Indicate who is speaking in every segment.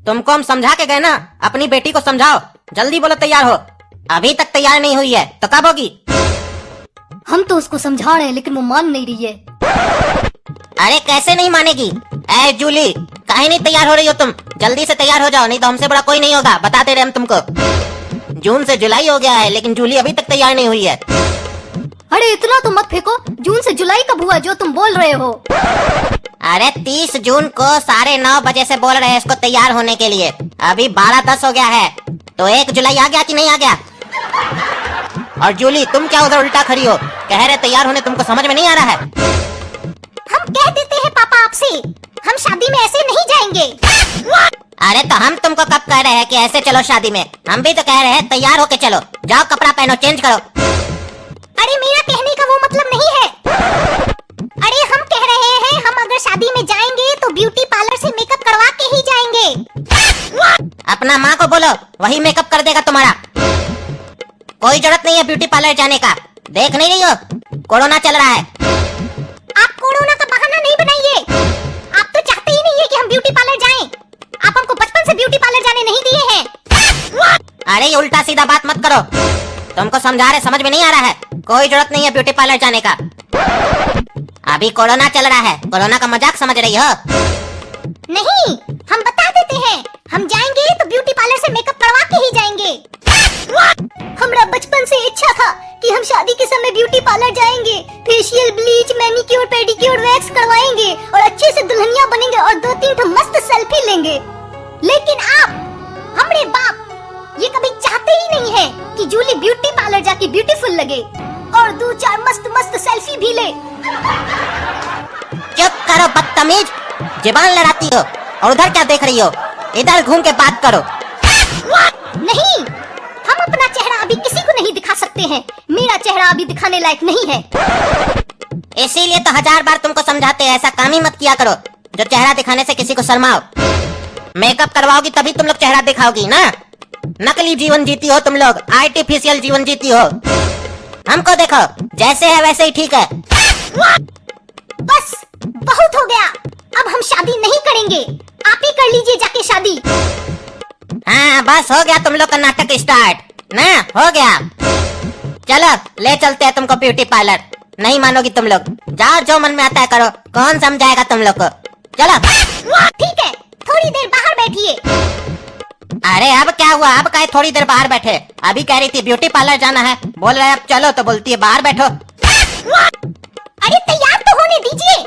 Speaker 1: तुमको हम समझा के गए ना, अपनी बेटी को समझाओ, जल्दी बोलो तैयार हो। अभी तक तैयार नहीं हुई है तो कब होगी?
Speaker 2: हम तो उसको समझा रहे हैं लेकिन वो मान नहीं रही है।
Speaker 1: अरे कैसे नहीं मानेगी? ऐ जूली, काहे नहीं तैयार हो रही हो तुम? जल्दी से तैयार हो जाओ, नहीं तो हमसे बड़ा कोई नहीं होगा, बताते रहे हम तुमको। जून से जुलाई हो गया है लेकिन जूली अभी तक तैयार नहीं हुई है।
Speaker 2: अरे इतना तो मत फेंको, जून से जुलाई कब हुआ जो तुम बोल रहे हो?
Speaker 1: अरे 30 जून को 9:30 बजे से बोल रहे हैं इसको तैयार होने के लिए। अभी 12:10 हो गया है, तो 1 जुलाई आ गया कि नहीं आ गया? और जूली तुम क्या उधर उल्टा खड़ी हो? कह रहे तैयार होने, तुमको समझ में नहीं आ रहा है?
Speaker 2: हम कह देते हैं पापा आपसे, हम शादी में ऐसे नहीं जाएंगे।
Speaker 1: अरे तो हम तुमको कब कह रहे हैं कि ऐसे चलो शादी में? हम भी तो कह रहे हैं तैयार होके चलो, जाओ कपड़ा पहनो, चेंज करो।
Speaker 2: अरे मेरा कहने का वो मतलब नहीं है। अरे हम कह रहे हैं हम अगर शादी में जाएंगे तो ब्यूटी पार्लर से मेकअप करवा के ही जाएंगे।
Speaker 1: अपना माँ को बोलो, वही मेकअप कर देगा तुम्हारा। कोई जरूरत नहीं है ब्यूटी पार्लर जाने का, देख नहीं रही हो कोरोना चल रहा है।
Speaker 2: आप कोरोना का बहाना नहीं बनाइए, आप तो चाहते ही नहीं है कि हम ब्यूटी पार्लर जाएं। आप हमको बचपन से ब्यूटी पार्लर जाने नहीं दिए हैं।
Speaker 1: अरे ये उल्टा सीधा बात मत करो, तुमको समझा रहे, समझ में नहीं आ रहा है? कोई जरूरत नहीं है ब्यूटी पार्लर जाने का, अभी कोरोना चल रहा है, कोरोना का मजाक समझ रही हो?
Speaker 2: नहीं, हम बता देते हैं, हम जाएंगे तो ब्यूटी पार्लर से मेकअप करवा के ही जाएंगे। हमरा बचपन से इच्छा था कि हम शादी के समय ब्यूटी पार्लर जाएंगे, facial, bleach, manicure, pedicure, wax करवाएंगे और अच्छे से दुल्हनिया बनेंगे और 2-3 मस्त सेल्फी लेंगे। लेकिन आप, हमरे बाप, ये कभी चाहते ही नहीं है कि जूली ब्यूटी पार्लर जाके ब्यूटीफुल लगे और 2-4 मस्त मस्त सेल्फी भी ले।
Speaker 1: चुप करो बदतमीज, जुबान लड़ाती हो। और उधर क्या देख रही हो? इधर घूम के बात करो।
Speaker 2: नहीं, हम अपना चेहरा अभी किसी को नहीं दिखा सकते हैं, मेरा चेहरा अभी दिखाने लायक नहीं है।
Speaker 1: इसीलिए तो 1000 बार तुमको समझाते हैं, ऐसा काम ही मत किया करो जो चेहरा दिखाने से किसी को शर्माओ। मेकअप करवाओगी तभी तुम लोग चेहरा दिखाओगी ना। नकली जीवन जीती हो तुम लोग, आर्टिफिशियल जीवन जीती हो। हमको देखो, जैसे है वैसे ही ठीक है।
Speaker 2: बस बहुत हो गया, अब हम शादी नहीं करेंगे, आप ही कर लीजिए जाके शादी।
Speaker 1: हाँ बस हो गया तुम लोग का नाटक स्टार्ट ना, हो गया। चलो ले चलते हैं तुमको ब्यूटी पार्लर। नहीं मानोगी तुम लोग, जाओ जो मन में आता है करो, कौन समझाएगा तुम लोग को? चलो।
Speaker 2: ठीक है, थोड़ी देर बाहर बैठिए।
Speaker 1: अरे अब क्या हुआ? अब काहे थोड़ी देर बाहर बैठे? अभी कह रही थी ब्यूटी पार्लर जाना है, बोल रहे अब चलो तो बोलती है बाहर बैठो।
Speaker 2: अरे तैयार तो होने दीजिए।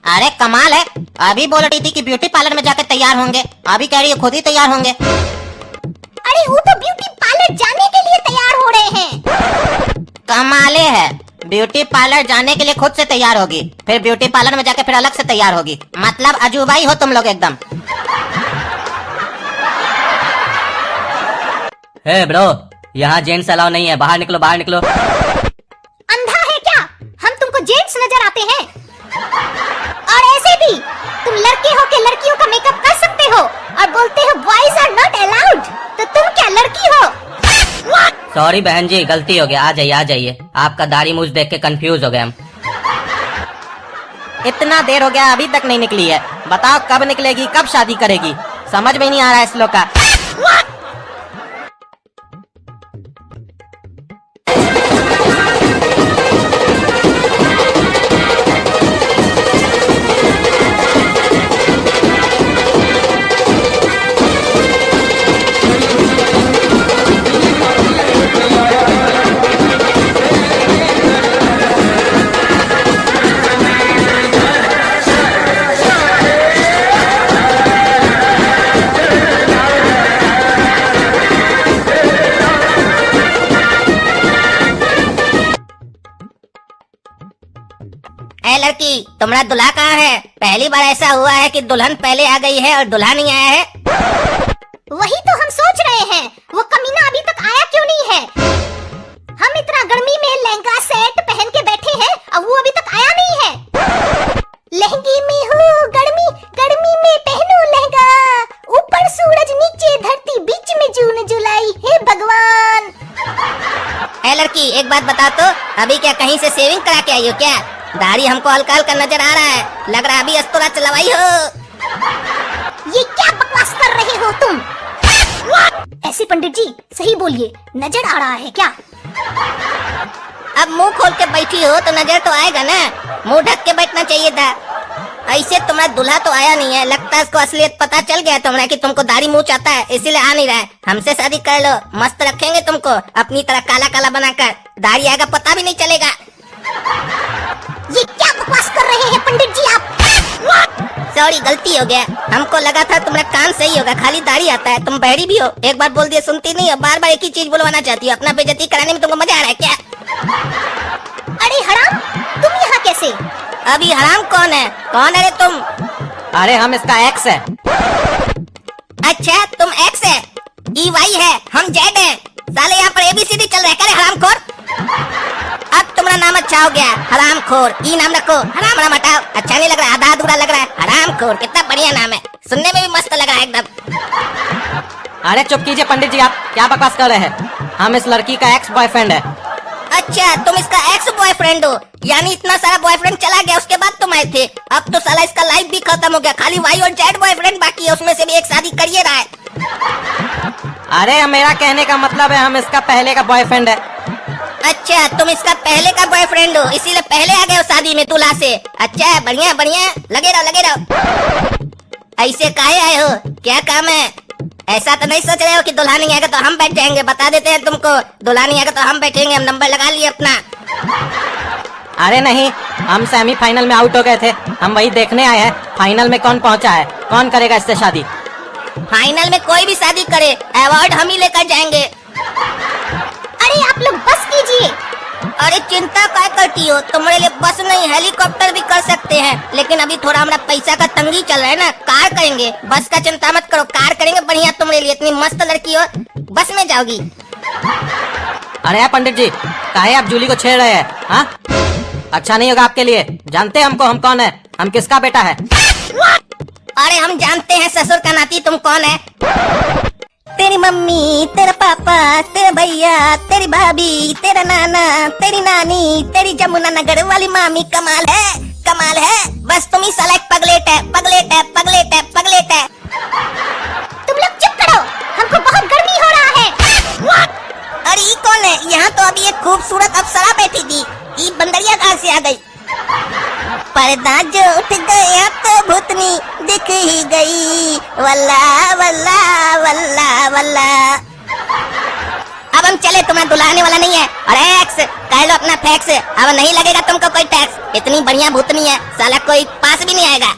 Speaker 1: अरे कमाल है, अभी बोल रही थी कि ब्यूटी पार्लर में जाकर तैयार होंगे, अभी कह रही है खुद ही तैयार होंगे।
Speaker 2: अरे वो तो ब्यूटी पार्लर जाने के लिए तैयार हो रहे हैं।
Speaker 1: कमाले है, ब्यूटी पार्लर जाने के लिए खुद से तैयार होगी, फिर ब्यूटी पार्लर में जाके फिर अलग से तैयार होगी। मतलब अजूबा ही हो तुम लोग एकदम।
Speaker 3: हे ब्रो, यहाँ जेंट्स अलाउ नहीं है, बाहर निकलो, बाहर निकलो।
Speaker 2: अंधा है क्या? हम तुमको जेंट्स नजर आते हैं? और ऐसे भी तुम लड़के हो के लड़कियों का मेकअप कर सकते हो और बोलते हो बॉयज आर नॉट अलाउड, तो तुम क्या लड़की हो?
Speaker 3: सॉरी बहन जी, गलती हो गया, आ जाइए आ जाइए। आपका दाढ़ी मूछ देख के कंफ्यूज हो गए हम।
Speaker 1: इतना देर हो गया अभी तक नहीं निकली है, बताओ कब निकलेगी, कब शादी करेगी? समझ में नहीं आ रहा है इस लोग का। लड़की, तुम्हारा दूल्हा कहाँ है? पहली बार ऐसा हुआ है कि दुल्हन पहले आ गई है और दूल्हा नहीं आया है।
Speaker 2: वही तो हम सोच रहे हैं, वो कमीना अभी तक आया क्यों नहीं है? हम इतना गर्मी में लहंगा सेट पहन के बैठे हैं और वो अभी तक आया नहीं है। लहंगे में हूँ गर्मी, गर्मी में पहनूं लहंगा, ऊपर सूरज नीचे धरती बीच में जून जुलाई, हे भगवान।
Speaker 1: ए लड़की, एक बात बता तो, अभी क्या कहीं से सेविंग करा के आई हो क्या? दाढ़ी हमको हल्का हल्का नजर आ रहा है, लग रहा है अभी अस्तुरा चलवाई हो।
Speaker 2: ये क्या बकवास कर पंडित जी सही बोलिए, नजर आ रहा है क्या?
Speaker 1: अब मुंह खोल के बैठी हो तो नजर तो आएगा ना, मुंह ढक के बैठना चाहिए था। ऐसे तुम्हारा दूल्हा तो आया नहीं है, लगता है उसको असलियत पता चल गया तुम्हारा कि तुमको दाढ़ी मूछ आता है, इसीलिए आ नहीं रहा है। हमसे शादी कर लो, मस्त रखेंगे तुमको अपनी तरह काला काला बनाकर, दाढ़ी आएगा पता भी नहीं चलेगा।
Speaker 2: ये क्या बकवास कर रहे हैं पंडित जी आप?
Speaker 1: सॉरी गलती हो गया, हमको लगा था तुम्हारा कान सही होगा, खाली दाढ़ी आता है। तुम बहरी भी हो, एक बार बोल दिया सुनती नहीं हो, बार बार एक ही चीज बोलवाना चाहती हो। अपना बेइज्जती कराने में तुमको मजा आ रहा है क्या?
Speaker 2: अरे हराम, तुम यहाँ कैसे?
Speaker 1: अभी हराम कौन है? कौन है रे तुम?
Speaker 3: अरे हम इसका एक्स है।
Speaker 1: अच्छा तुम एक्स है, ई वाई है, हम जेड है। साले यहाँ पर एबीसीडी चल रहा है क्या हरामखोर? अब तुम्हारा नाम अच्छा हो गया, हरामखोर। ई नाम रखो, हराम हराम हटाओ, अच्छा नहीं लग रहा, आधा अधूरा लग रहा है। हरामखोर कितना बढ़िया नाम है, सुनने में भी मस्त लग रहा है एकदम।
Speaker 3: अरे चुप कीजिए पंडित जी, आप क्या बकवास कर रहे हैं? हम इस लड़की का एक्स बॉयफ्रेंड है।
Speaker 1: अच्छा तुम इसका एक्स बॉयफ्रेंड हो, यानी इतना सारा बॉयफ्रेंड चला गया उसके बाद तुम आए थे। अब तो साला इसका लाइफ भी खत्म हो गया, खाली वाई और जेड बॉयफ्रेंड बाकी है, उसमें से भी एक शादी करिए रहा है।
Speaker 3: अरे मेरा कहने का मतलब है हम इसका पहले का बॉयफ्रेंड है।
Speaker 1: अच्छा तुम इसका पहले का बॉयफ्रेंड हो, इसीलिए पहले आ गए हो शादी में दूल्हा से। अच्छा बढ़िया बढ़िया, लगे रहो लगे रहो। ऐसे काहे आए हो, क्या काम है? ऐसा तो नहीं सोच रहे हो कि दुल्हा नहीं आएगा तो हम बैठ जाएंगे? बता देते हैं तुमको, दुल्हा नहीं आएगा तो हम बैठेंगे, हम नंबर लगा लिए अपना।
Speaker 3: अरे नहीं, हम सेमीफाइनल में आउट हो गए थे, हम वही देखने आए हैं फाइनल में कौन पहुंचा है, कौन करेगा इससे शादी।
Speaker 1: फाइनल में कोई भी शादी करे, अवार्ड हम ही लेकर जाएंगे।
Speaker 2: अरे आप लोग बस कीजिए।
Speaker 1: अरे चिंता क्या करती हो, तुम्हारे लिए बस नहीं हेलीकॉप्टर भी कर सकते हैं, लेकिन अभी थोड़ा हमारा पैसा का तंगी चल रहा है ना, कार करेंगे। बस का चिंता मत करो, कार करेंगे बढ़िया तुम्हारे लिए। इतनी मस्त लड़की हो, बस में जाओगी।
Speaker 3: अरे पंडित जी, काहे आप जूली को छेड़ रहे हैं? हाँ, अच्छा नहीं होगा आपके लिए। जानते हैं हमको, हम कौन है, हम किसका बेटा है?
Speaker 1: अरे हम जानते हैं ससुर का नाती तुम कौन है। तेरी मम्मी, तेरा पापा, तेरे भैया, तेरी भाभी, तेरा नाना, तेरी नानी, तेरी जमुना नगर वाली मामी। कमाल है कमाल है, बस तुम ही साला एक पगलेट है, पगलेट है, पगलेट है, पगलेट है।
Speaker 2: तुम लोग चुप करो, हमको बहुत गर्मी हो रहा है।
Speaker 1: अरे ये कौन है? यहाँ तो अभी एक खूबसूरत अप्सरा बैठी थी, ये बंदरिया कहाँ से आ गई? पर्दा जो उठ गया तो भूतनी दिख ही गई, वल्ला वल्ला वल्ला वल्ला। अब हम चले, तुम्हारा दुल्हाने वाला नहीं है। अरे एक्स कह लो अपना फैक्स, अब नहीं लगेगा तुमको कोई टैक्स। इतनी बढ़िया भूतनी है, साला कोई पास भी नहीं आएगा।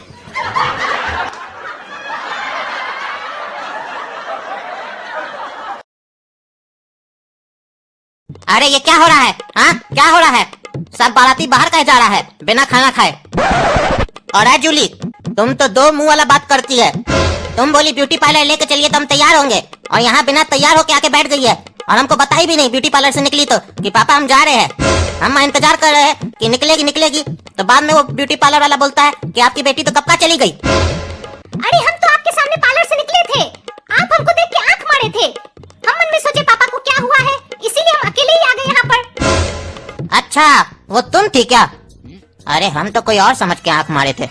Speaker 1: अरे ये क्या हो रहा है? हाँ क्या हो रहा है? सब बाराती बाहर कहे जा रहा है बिना खाना खाए। और जूली तुम तो दो मुंह वाला बात करती है। तुम बोली ब्यूटी पार्लर लेके चलिए तो हम तैयार होंगे, और यहाँ बिना तैयार होके आके बैठ गई है, और हमको बताई भी नहीं ब्यूटी पार्लर से निकली तो कि पापा हम जा रहे हैं। हम इंतजार कर रहे हैं कि निकलेगी निकलेगी, तो बाद में वो ब्यूटी पार्लर वाला बोलता है कि आपकी बेटी तो कब का चली गई।
Speaker 2: अरे हम तो आपके सामने पार्लर से निकले थे, आप हमको देख के आंख मारे थे। हम मन में सोचे पापा को क्या हुआ है, इसीलिए हम अकेले ही आ गए यहाँ पर।
Speaker 1: अच्छा वो तुम थी क्या? अरे हम तो कोई और समझ के आंख मारे थे।